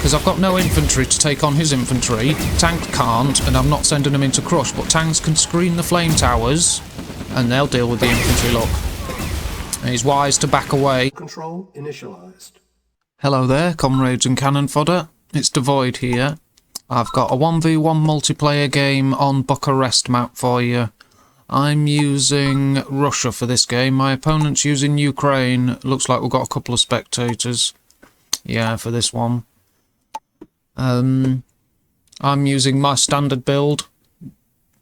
because I've got no infantry to take on his infantry. Tanks can't, and I'm not sending them into crush, but tanks can screen the flame towers, and they'll deal with the infantry, look. And he's wise to back away. Control initialized. Hello there, comrades and cannon fodder. It's Dvoid here. I've got a 1v1 multiplayer game on Bucharest map for you. I'm using Russia for this game. My opponent's using Ukraine. Looks like we've got a couple of spectators. Yeah, for this one. I'm using my standard build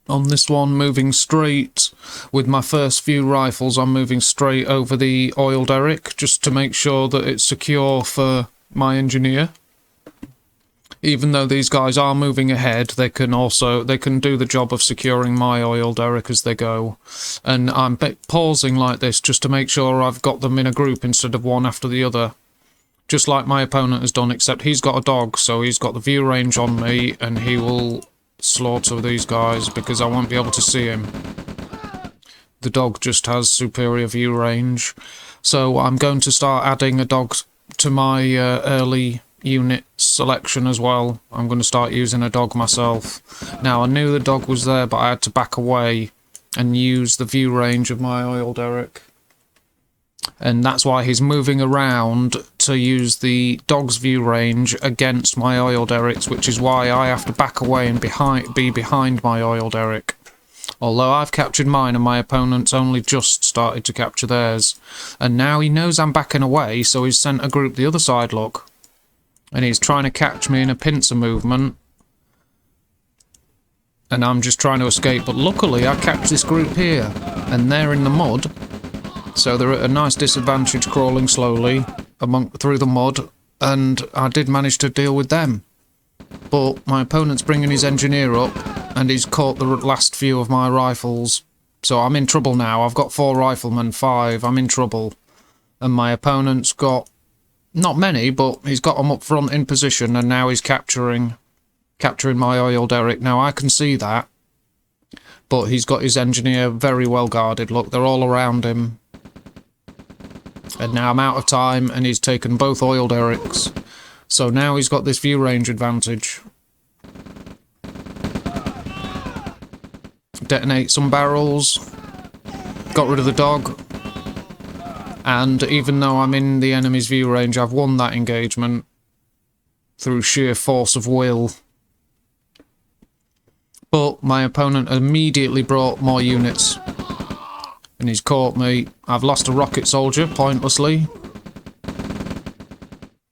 on this one, moving straight. With my first few rifles, I'm moving straight over the oil derrick, just to make sure that it's secure for my engineer. Even though these guys are moving ahead, they can do the job of securing my oil derrick as they go. And I'm pausing like this just to make sure I've got them in a group instead of one after the other. Just like my opponent has done, except he's got a dog, so he's got the view range on me, and he will slaughter these guys because I won't be able to see him. The dog just has superior view range. So I'm going to start adding a dog to my early unit selection as well. I'm going to start using a dog myself. Now, I knew the dog was there, but I had to back away and use the view range of my oil derrick. And that's why he's moving around to use the dog's view range against my oil derricks, which is why I have to back away and be behind my oil derrick. Although I've captured mine and my opponent's only just started to capture theirs. And now he knows I'm backing away, so he's sent a group the other side, look. And he's trying to catch me in a pincer movement. And I'm just trying to escape, but luckily I catch this group here. And they're in the mud. So they're at a nice disadvantage crawling slowly through the mud. And I did manage to deal with them. But my opponent's bringing his engineer up. And he's caught the last few of my rifles. So I'm in trouble now. I've got 4 riflemen, 5. I'm in trouble. And my opponent's got not many, but he's got them up front in position, and now he's capturing my oil derrick. Now I can see that, but he's got his engineer very well guarded. Look, they're all around him. And now I'm out of time, and he's taken both oil derricks. So now he's got this view range advantage. Detonate some barrels. Got rid of the dog. And even though I'm in the enemy's view range, I've won that engagement through sheer force of will. But my opponent immediately brought more units. And he's caught me. I've lost a rocket soldier, pointlessly.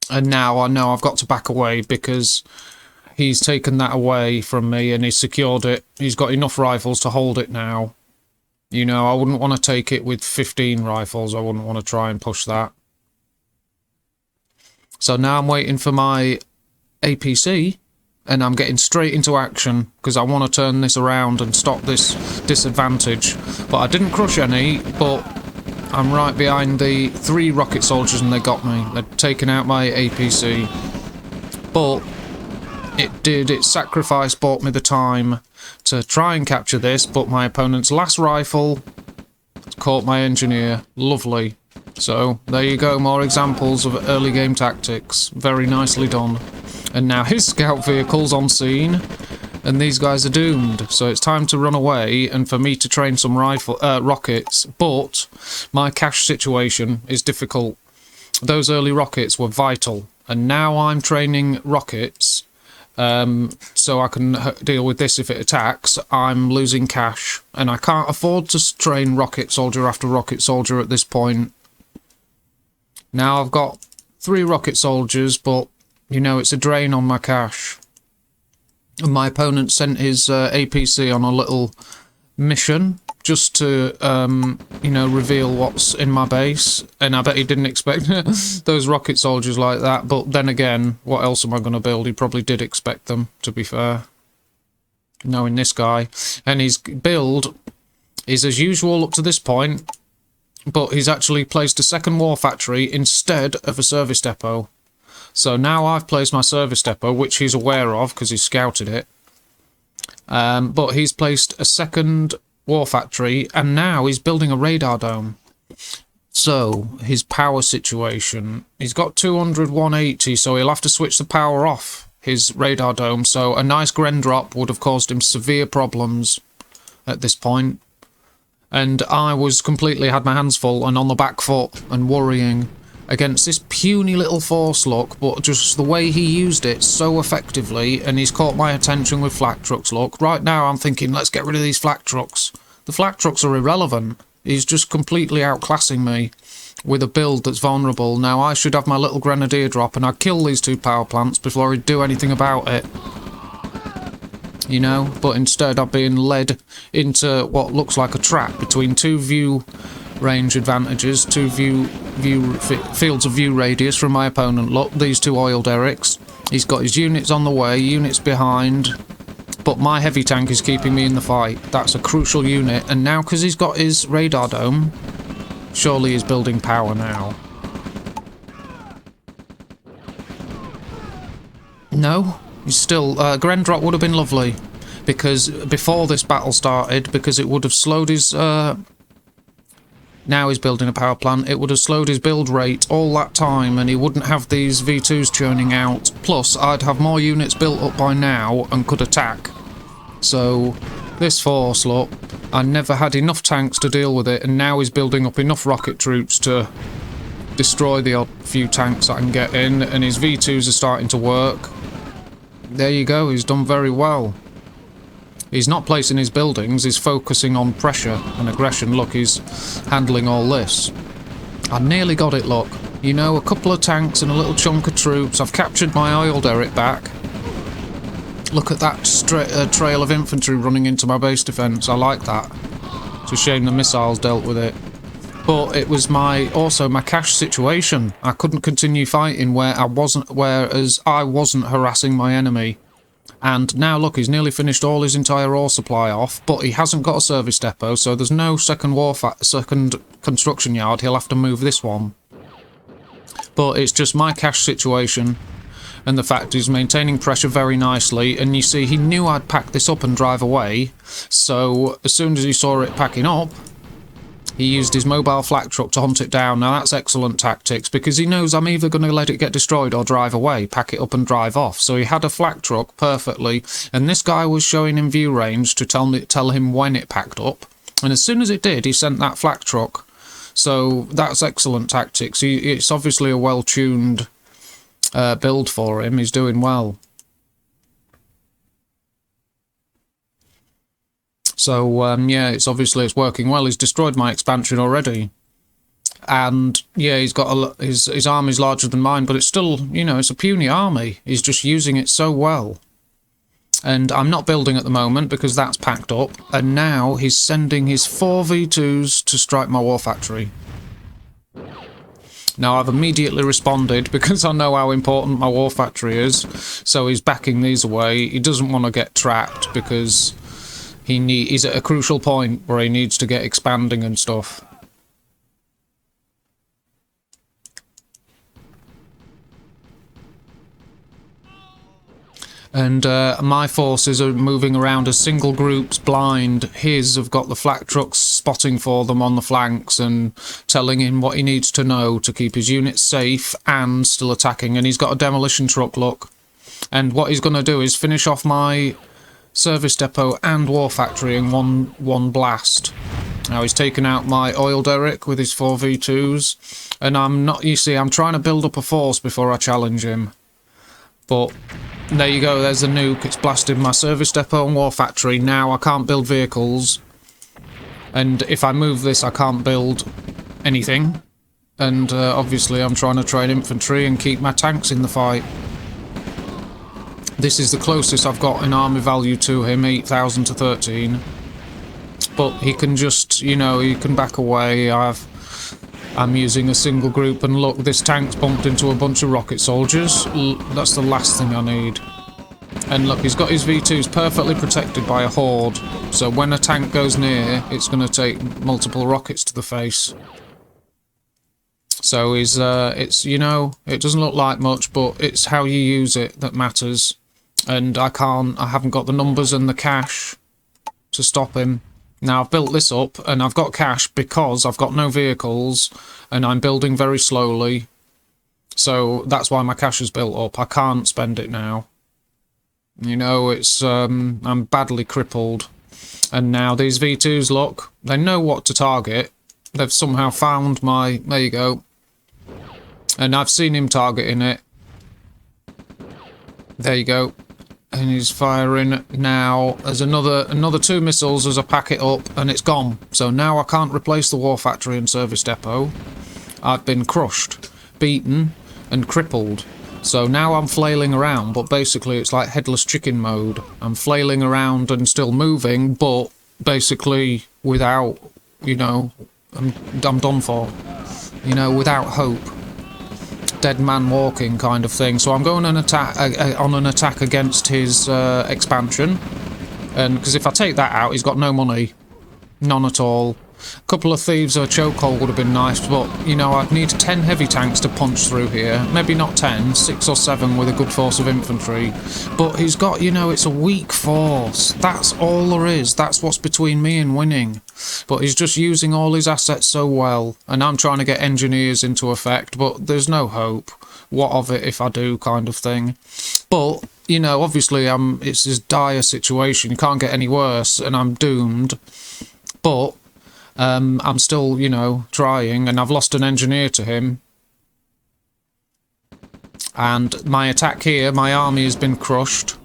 And now I know I've got to back away because he's taken that away from me and he's secured it. He's got enough rifles to hold it now. You know, I wouldn't want to take it with 15 rifles. I wouldn't want to try and push that. So now I'm waiting for my APC, and I'm getting straight into action because I want to turn this around and stop this disadvantage. But I didn't crush any, but I'm right behind the 3 rocket soldiers and they got me. They'd taken out my APC. But its sacrifice bought me the time to try and capture this, but my opponent's last rifle caught my engineer. Lovely. So, there you go, more examples of early game tactics. Very nicely done. And now his scout vehicle's on scene, and these guys are doomed. So it's time to run away, and for me to train some rockets, but my cash situation is difficult. Those early rockets were vital, and now I'm training rockets so I can deal with this if it attacks. I'm losing cash, and I can't afford to train rocket soldier after rocket soldier at this point. Now I've got 3 rocket soldiers, but, you know, it's a drain on my cash. And my opponent sent his APC on a little mission just to, you know, reveal what's in my base. And I bet he didn't expect those rocket soldiers like that. But then again, what else am I going to build? He probably did expect them, to be fair. Knowing this guy. And his build is as usual up to this point. But he's actually placed a second war factory instead of a service depot. So now I've placed my service depot, which he's aware of because he's scouted it. But he's placed a second war factory, and now he's building a radar dome. So, his power situation. He's got 200, 180, so he'll have to switch the power off his radar dome. So a nice Gren drop would have caused him severe problems at this point. And I was completely had my hands full and on the back foot and worrying against this puny little force look, but just the way he used it so effectively, and he's caught my attention with flak trucks. Look, right now I'm thinking, let's get rid of these flak trucks. The flak trucks are irrelevant. He's just completely outclassing me with a build that's vulnerable. Now I should have my little grenadier drop and I'd kill these 2 power plants before he'd do anything about it. You know, but instead I'm being led into what looks like a trap between 2 view range advantages, 2 fields of view radius from my opponent. Look, these 2 oil derricks. He's got his units on the way, units behind. But my heavy tank is keeping me in the fight. That's a crucial unit. And now, because he's got his radar dome, surely he's building power now. No, he's still... Gren drop would have been lovely. Because before this battle started, because it would have slowed his... now he's building a power plant. It would have slowed his build rate all that time, and he wouldn't have these V2s churning out. Plus, I'd have more units built up by now and could attack. So, this force, look, I never had enough tanks to deal with it, and now he's building up enough rocket troops to destroy the odd few tanks I can get in, and his V2s are starting to work. There you go, he's done very well. He's not placing his buildings, he's focusing on pressure and aggression. Look, he's handling all this. I nearly got it, look. You know, a couple of tanks and a little chunk of troops. I've captured my oil derrick back. Look at that trail of infantry running into my base defence. I like that. It's a shame the missiles dealt with it. But it was also my cash situation. I couldn't continue fighting whereas I wasn't harassing my enemy. And now look, he's nearly finished all his entire ore supply off, but he hasn't got a service depot, so there's no second construction yard. He'll have to move this one. But it's just my cash situation, and the fact he's maintaining pressure very nicely. And you see, he knew I'd pack this up and drive away, so as soon as he saw it packing up, he used his mobile flak truck to hunt it down. Now that's excellent tactics, because he knows I'm either going to let it get destroyed or drive away, pack it up and drive off. So he had a flak truck perfectly, and this guy was showing him view range to tell him when it packed up. And as soon as it did, he sent that flak truck. So that's excellent tactics. It's obviously a well-tuned build for him. He's doing well. So, yeah, it's working well. He's destroyed my expansion already. And, yeah, he's got his army's larger than mine, but it's still, you know, it's a puny army. He's just using it so well. And I'm not building at the moment because that's packed up. And now he's sending his 4 V2s to strike my war factory. Now, I've immediately responded because I know how important my war factory is. So he's backing these away. He doesn't want to get trapped because... he's at a crucial point where he needs to get expanding and stuff. And my forces are moving around as single groups, blind. His have got the flak trucks spotting for them on the flanks and telling him what he needs to know to keep his units safe and still attacking. And he's got a demolition truck, look. And what he's going to do is finish off my... service depot and war factory in one blast. Now he's taken out my oil derrick with his 4 V2s, and I'm trying to build up a force before I challenge him. But there you go, there's the nuke. It's blasted my service depot and war factory. Now I can't build vehicles, and if I move this I can't build anything. And obviously I'm trying to train infantry and keep my tanks in the fight. This is the closest I've got in army value to him, 8,000 to 13. But he can just, you know, he can back away. I'm using a single group, and look, this tank's bumped into a bunch of rocket soldiers. That's the last thing I need. And look, he's got his V2s perfectly protected by a horde. So when a tank goes near, it's going to take multiple rockets to the face. So it's, you know, it doesn't look like much, but it's how you use it that matters. And I haven't got the numbers and the cash to stop him. Now, I've built this up, and I've got cash because I've got no vehicles, and I'm building very slowly. So that's why my cash is built up. I can't spend it now. You know, it's I'm badly crippled. And now these V2s, look, they know what to target. They've somehow found my... There you go. And I've seen him targeting it. There you go. And he's firing now. There's another 2 missiles as I pack it up, and it's gone. So now I can't replace the war factory and service depot. I've been crushed, beaten, and crippled. So now I'm flailing around, but basically it's like headless chicken mode. I'm flailing around and still moving, but basically without, you know, I'm done for. You know, without hope. Dead man walking kind of thing. So I'm going on an attack against his expansion, and because if I take that out, he's got no money, none at all. A couple of thieves or a chokehold would have been nice, but you know, I'd need 10 heavy tanks to punch through here. Maybe not 10, 6 or 7 with a good force of infantry. But he's got, you know, it's a weak force. That's all there is. That's what's between me and winning. But he's just using all his assets so well, and I'm trying to get engineers into effect, but there's no hope. What of it if I do, kind of thing. But, you know, obviously it's this dire situation. You can't get any worse, and I'm doomed. But I'm still, you know, trying, and I've lost an engineer to him. And my attack here, my army has been crushed.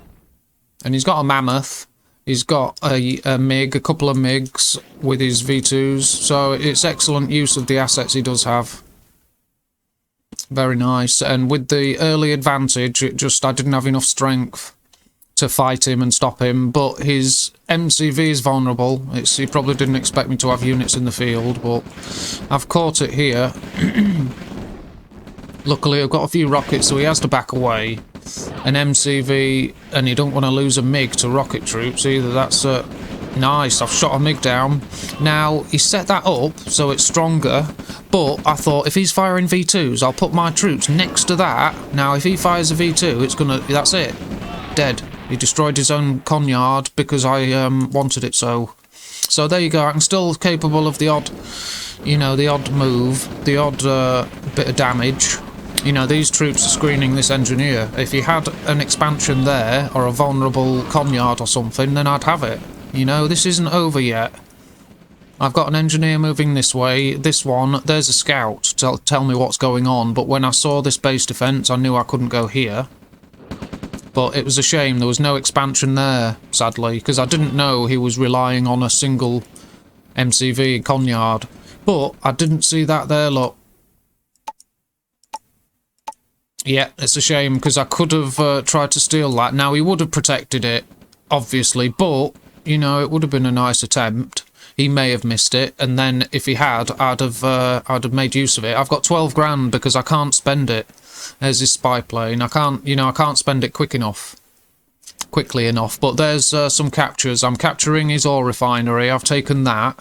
And he's got a mammoth. He's got a MiG, a couple of MiGs with his V2s. So it's excellent use of the assets he does have. Very nice. And with the early advantage, I didn't have enough strength to fight him and stop him, but his MCV is vulnerable. He probably didn't expect me to have units in the field, but I've caught it here. Luckily, I've got a few rockets, so he has to back away. An MCV, and you don't want to lose a MiG to rocket troops either. That's nice. I've shot a MiG down. Now, he set that up so it's stronger, but I thought if he's firing V2s, I'll put my troops next to that. Now, if he fires a V2, that's it. Dead. He destroyed his own conyard because I wanted it so. So there you go. I'm still capable of the odd, you know, the odd move, the odd bit of damage. You know, these troops are screening this engineer. If he had an expansion there, or a vulnerable conyard or something, then I'd have it. You know, this isn't over yet. I've got an engineer moving this way. This one, there's a scout to tell me what's going on. But when I saw this base defence, I knew I couldn't go here. But it was a shame there was no expansion there, sadly, because I didn't know he was relying on a single MCV conyard. But I didn't see that there, look. Yeah, it's a shame, because I could have tried to steal that. Now, he would have protected it, obviously, but, you know, it would have been a nice attempt. He may have missed it, and then if he had, I'd have made use of it. I've got 12 grand because I can't spend it. There's his spy plane. I can't spend it quickly enough. But there's some captures. I'm capturing his ore refinery. I've taken that,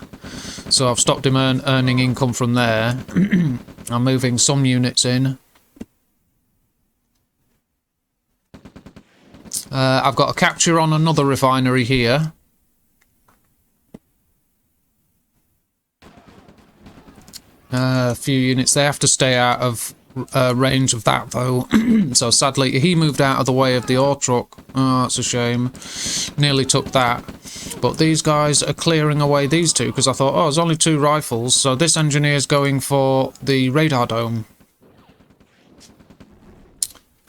so I've stopped him earning income from there. I'm moving some units in. I've got a capture on another refinery here. A few units. They have to stay out of range of that, though. So sadly, he moved out of the way of the ore truck. Oh, that's a shame. Nearly took that. But these guys are clearing away these two, because I thought, oh, there's only 2 rifles. So this engineer's going for the radar dome.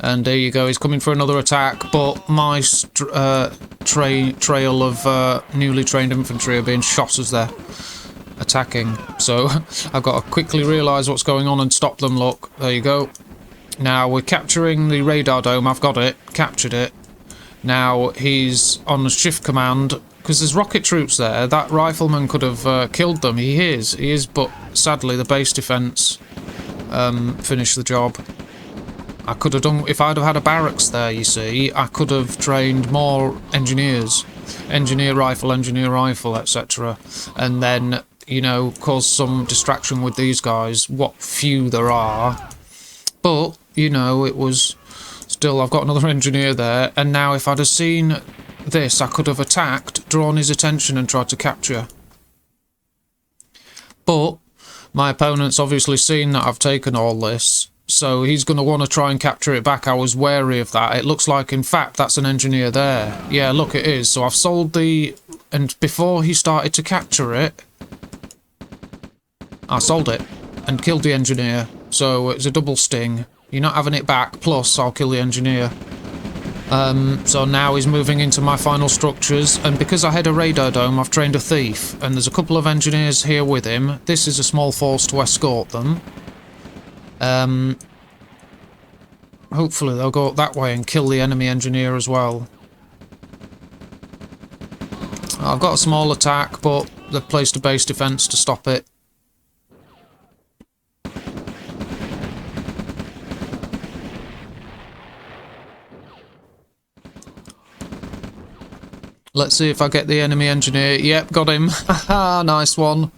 And there you go, he's coming for another attack, but my trail of newly trained infantry are being shot as they're attacking. So I've got to quickly realise what's going on and stop them. Look, there you go. Now we're capturing the radar dome. I've got it, captured it. Now he's on a shift command, because there's rocket troops there. That rifleman could have killed them. He is, but sadly the base defence finished the job. I could have done, if I'd have had a barracks there, you see, I could have trained more engineers. Engineer rifle, etc. And then, you know, cause some distraction with these guys, what few there are. But, you know, it was still, I've got another engineer there, and now if I'd have seen this, I could have attacked, drawn his attention and tried to capture. But my opponent's obviously seen that I've taken all this, so he's going to want to try and capture it back. I was wary of that. It looks like, in fact, that's an engineer there. Yeah, look, it is. So I've sold the... And before he started to capture it, I sold it and killed the engineer. So it's a double sting. You're not having it back, plus I'll kill the engineer. So now he's moving into my final structures, and because I had a radar dome, I've trained a thief, and there's a couple of engineers here with him. This is a small force to escort them. Hopefully they'll go up that way and kill the enemy engineer as well. I've got a small attack, but they've placed a base defense to stop it. Let's see if I get the enemy engineer. Yep, got him. Haha, nice one.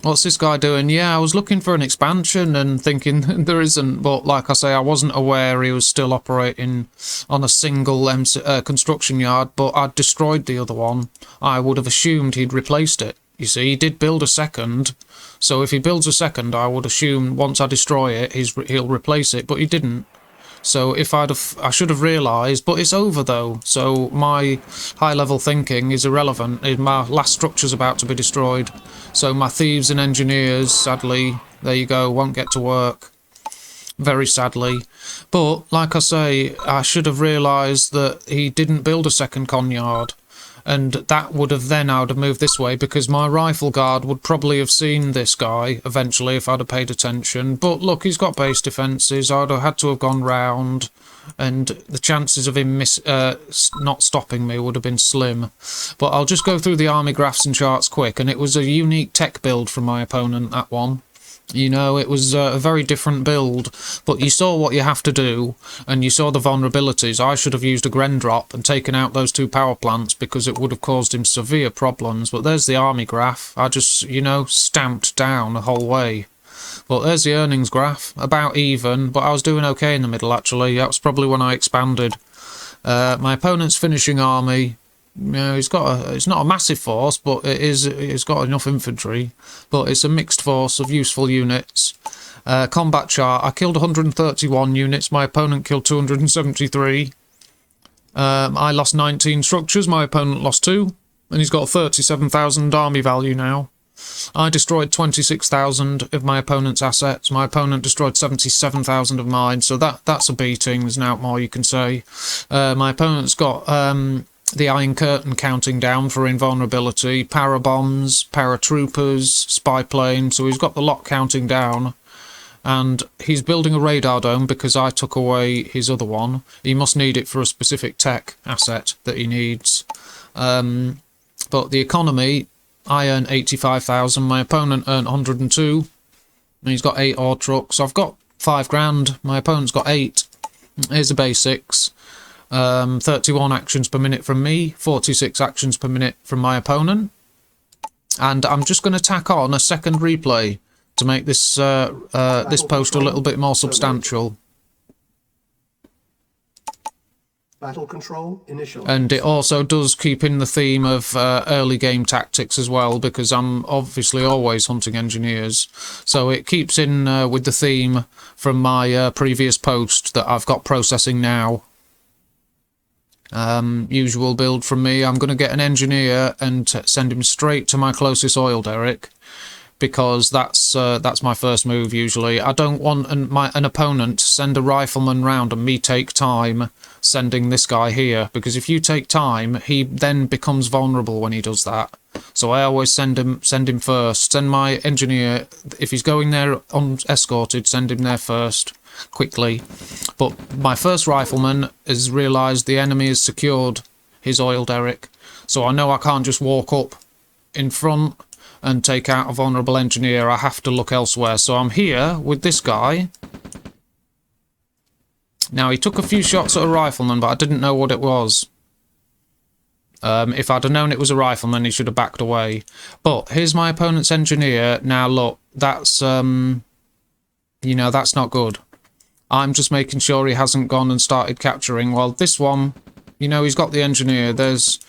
What's this guy doing? Yeah, I was looking for an expansion and thinking there isn't, but like I say, I wasn't aware he was still operating on a single construction yard, but I'd destroyed the other one. I would have assumed he'd replaced it. You see, he did build a second, so if he builds a second, I would assume once I destroy it, he'll replace it, but he didn't. So if I should have realised, but it's over though, so my high-level thinking is irrelevant. My last structure's about to be destroyed, so my thieves and engineers, sadly, there you go, won't get to work. Very sadly. But, like I say, I should have realised that he didn't build a second con yard. And that would have then, I would have moved this way, because my rifle guard would probably have seen this guy eventually if I'd have paid attention. But look, he's got base defences. I'd have had to have gone round, and the chances of him not stopping me would have been slim. But I'll just go through the army graphs and charts quick, and it was a unique tech build from my opponent, that one. You know, it was a very different build, but you saw what you have to do, and you saw the vulnerabilities. I should have used a Gren drop and taken out those 2 power plants, because it would have caused him severe problems. But there's the army graph. I just, you know, stamped down the whole way. But there's the earnings graph, about even, but I was doing okay in the middle, actually. That was probably when I expanded. My opponent's finishing army. You know, it's not a massive force, but it's got enough infantry. But it's a mixed force of useful units. Combat chart, I killed 131 units, my opponent killed 273. I lost 19 structures, my opponent lost 2, and he's got 37,000 army value now. I destroyed 26,000 of my opponent's assets, my opponent destroyed 77,000 of mine, so that's a beating, there's not more you can say. My opponent's got the Iron Curtain counting down for invulnerability, parabombs, paratroopers, spy plane, so he's got the lot counting down. And he's building a radar dome because I took away his other one. He must need it for a specific tech asset that he needs. But the economy, I earn 85,000, my opponent earned 102, and he's got 8 ore trucks. So I've got 5 grand, my opponent's got 8. Here's the basics. 31 actions per minute from me, 46 actions per minute from my opponent. And I'm just going to tack on a second replay to make this this post a little bit more substantial. Battle control initial. And it also does keep in the theme of early game tactics as well, because I'm obviously always hunting engineers. So it keeps in with the theme from my previous post that I've got processing now. Usual build from me. I'm going to get an engineer and send him straight to my closest oil derrick, because that's my first move usually. I don't want an opponent to send a rifleman round and me take time sending this guy here, because if you take time, he then becomes vulnerable when he does that. So I always send him first. Send my engineer, if he's going there unescorted, send him there first, quickly. But my first rifleman has realised the enemy has secured his oil derrick, so I know I can't just walk up in front and take out a vulnerable engineer. I have to look elsewhere. So I'm here with this guy. Now, he took a few shots at a rifleman, but I didn't know what it was. If I'd have known it was a rifleman, he should have backed away. But here's my opponent's engineer. Now, look, that's, you know, that's not good. I'm just making sure he hasn't gone and started capturing. Well, this one, you know, he's got the engineer. There's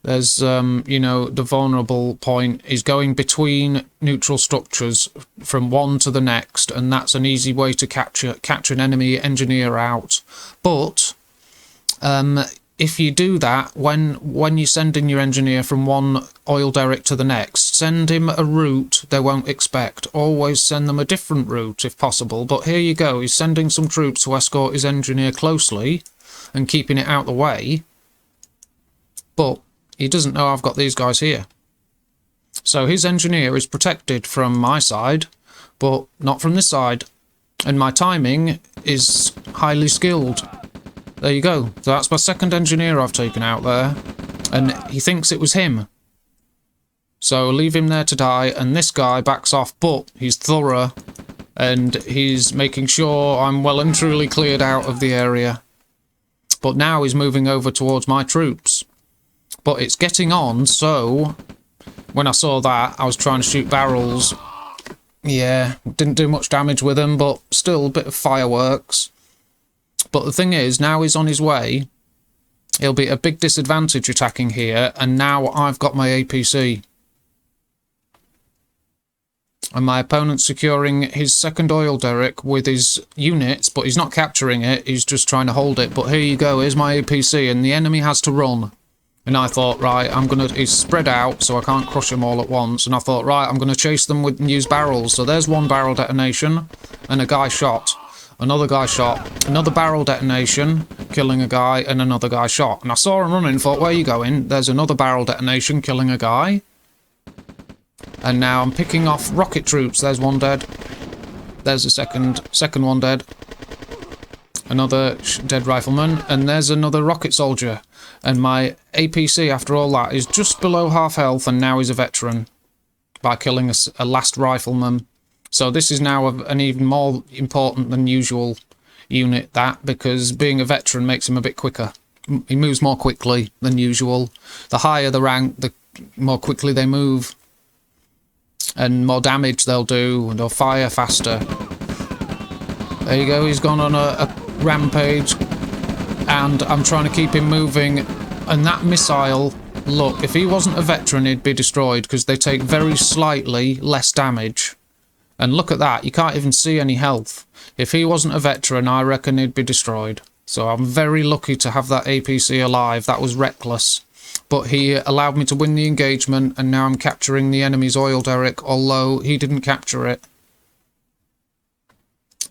There's, you know, the vulnerable point is going between neutral structures from one to the next, and that's an easy way to catch an enemy engineer out. But if you do that, when you're sending your engineer from one oil derrick to the next, send him a route they won't expect. Always send them a different route if possible. But here you go, he's sending some troops to escort his engineer closely and keeping it out the way. But he doesn't know I've got these guys here. So his engineer is protected from my side, but not from this side. And my timing is highly skilled. There you go. So that's my second engineer I've taken out there. And he thinks it was him. So leave him there to die, and this guy backs off, but he's thorough. And he's making sure I'm well and truly cleared out of the area. But now he's moving over towards my troops. But it's getting on, so when I saw that, I was trying to shoot barrels. Yeah, didn't do much damage with them, but still a bit of fireworks. But the thing is, now he's on his way. He'll be at a big disadvantage attacking here, and now I've got my APC. And my opponent's securing his second oil derrick with his units, but he's not capturing it, he's just trying to hold it. But here you go, here's my APC, and the enemy has to run. And I thought, right, he's spread out, so I can't crush them all at once. And I thought, right, I'm going to chase them and use barrels. So there's one barrel detonation, and a guy shot. Another guy shot. Another barrel detonation, killing a guy, and another guy shot. And I saw him running, thought, where are you going? There's another barrel detonation, killing a guy. And now I'm picking off rocket troops. There's one dead. There's a second one dead. Another dead rifleman, and there's another rocket soldier. And my APC, after all that, is just below half health, and now he's a veteran by killing a last rifleman. So this is now an even more important than usual unit, because being a veteran makes him a bit quicker. He moves more quickly than usual. The higher the rank, the more quickly they move. And more damage they'll do, and they'll fire faster. There you go, he's gone on a rampage. And I'm trying to keep him moving. And that missile, look, if he wasn't a veteran, he'd be destroyed, because they take very slightly less damage. And look at that, you can't even see any health. If he wasn't a veteran, I reckon he'd be destroyed. So I'm very lucky to have that APC alive. That was reckless. But he allowed me to win the engagement, and now I'm capturing the enemy's oil derrick, although he didn't capture it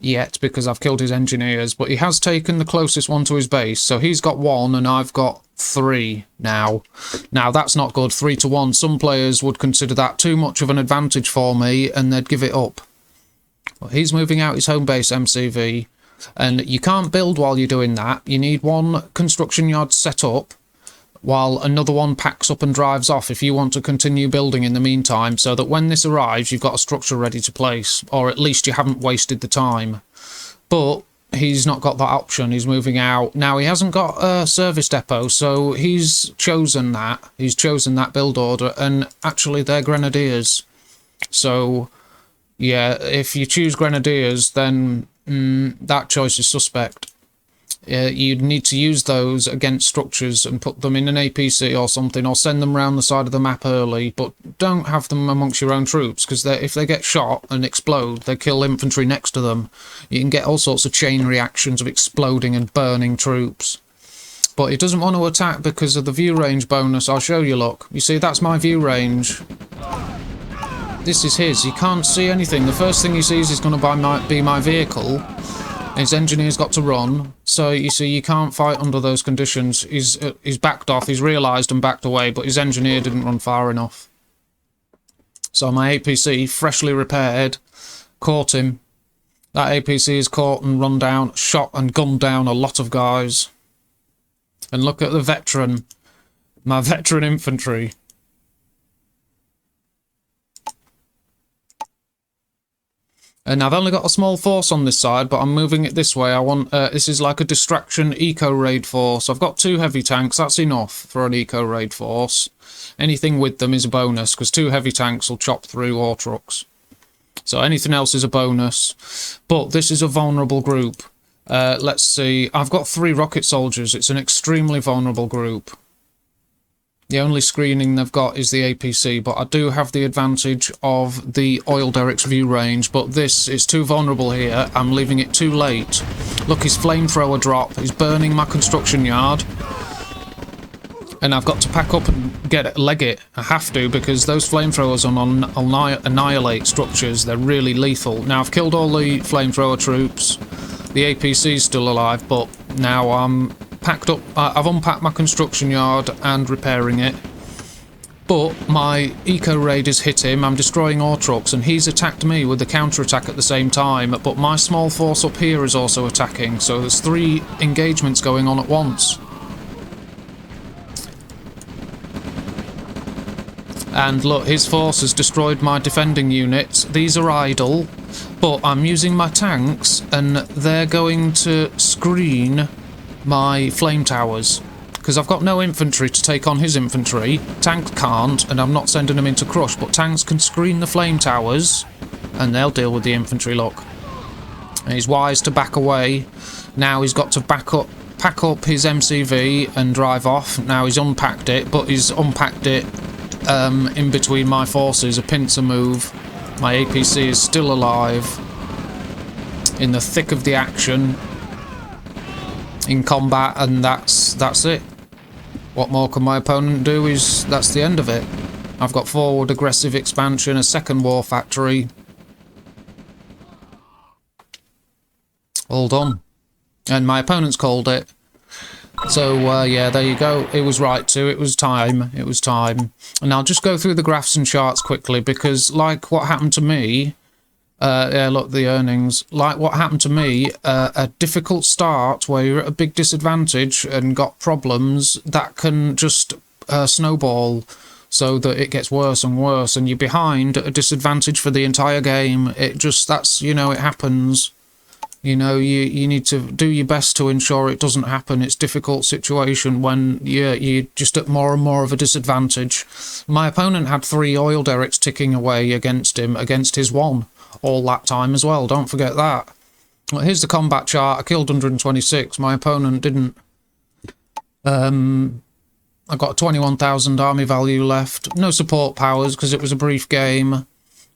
yet because I've killed his engineers. But he has taken the closest one to his base, so he's got 1 and I've got 3 now. Now that's not good, 3 to 1. Some players would consider that too much of an advantage for me and they'd give it up. Well, he's moving out his home base MCV, and you can't build while you're doing that. You need one construction yard set up while another one packs up and drives off if you want to continue building in the meantime, so that when this arrives you've got a structure ready to place, or at least you haven't wasted the time. But he's not got that option, he's moving out. Now he hasn't got a service depot, so he's chosen that build order, and actually they're grenadiers. So yeah, if you choose grenadiers, then that choice is suspect. You'd need to use those against structures and put them in an APC or something, or send them around the side of the map early, but don't have them amongst your own troops, because if they get shot and explode, they kill infantry next to them. You can get all sorts of chain reactions of exploding and burning troops. But he doesn't want to attack because of the view range bonus. I'll show you, look. You see, that's my view range. This is his. He can't see anything. The first thing he sees is going to be my vehicle. His engineer's got to run, so you see you can't fight under those conditions. He's backed off, he's realised and backed away, but his engineer didn't run far enough. So my APC, freshly repaired, caught him. That APC is caught and run down, shot and gunned down a lot of guys. And look at the veteran, my veteran infantry. And I've only got a small force on this side, but I'm moving it this way. I want this is like a distraction eco-raid force. I've got 2 heavy tanks, that's enough for an eco-raid force. Anything with them is a bonus, because 2 heavy tanks will chop through ore trucks. So anything else is a bonus. But this is a vulnerable group. Let's see, I've got 3 rocket soldiers. It's an extremely vulnerable group. The only screening they've got is the APC, but I do have the advantage of the oil derrick's view range, but this is too vulnerable here. I'm leaving it too late. Look, his flamethrower drop is burning my construction yard. And I've got to pack up and leg it. I have to, because those flamethrowers annihilate structures. They're really lethal. Now, I've killed all the flamethrower troops. The APC's still alive, but now I'm packed up. I've unpacked my construction yard and repairing it. But my eco-raid has hit him. I'm destroying ore trucks, and he's attacked me with the counter-attack at the same time. But my small force up here is also attacking, so there's 3 engagements going on at once. And look, his force has destroyed my defending units. These are idle, but I'm using my tanks, and they're going to screen my flame towers. Because I've got no infantry to take on his infantry. Tanks can't, and I'm not sending them into crush, but tanks can screen the flame towers, and they'll deal with the infantry, look. And he's wise to back away. Now he's got to pack up his MCV and drive off. Now he's unpacked it, but he's unpacked it in between my forces, a pincer move. My APC is still alive, in the thick of the action, in combat, and that's it. What more can my opponent do? That's the end of it. I've got forward aggressive expansion, a second war factory. All done. And my opponent's called it. So, yeah, there you go. It was right too. It was time. It was time. And I'll just go through the graphs and charts quickly, because like what happened to me, yeah, look, the earnings. Like what happened to me, a difficult start where you're at a big disadvantage and got problems, that can just snowball so that it gets worse and worse, and you're behind at a disadvantage for the entire game. That's, you know, it happens. You know, you need to do your best to ensure it doesn't happen. It's a difficult situation when you're just at more and more of a disadvantage. My opponent had 3 oil derricks ticking away against him, against his 1, all that time as well. Don't forget that. Well, here's the combat chart. I killed 126. My opponent didn't. I got 21,000 army value left. No support powers because it was a brief game.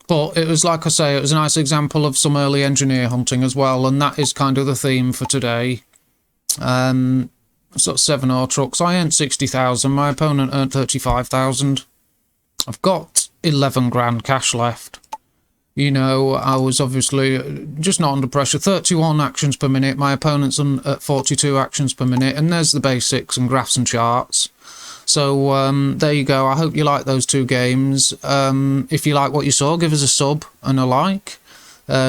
But it was, like I say, it was a nice example of some early engineer hunting as well, and that is kind of the theme for today. Sort of 7 ore trucks. I earned 60,000. My opponent earned 35,000. I've got 11 grand cash left. You know, I was obviously just not under pressure. 31 actions per minute. My opponent's at 42 actions per minute. And there's the basics and graphs and charts. So, there you go. I hope you like those 2 games. If you like what you saw, give us a sub and a like.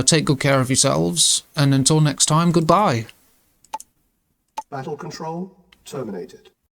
Take good care of yourselves. And until next time, goodbye. Battle control terminated.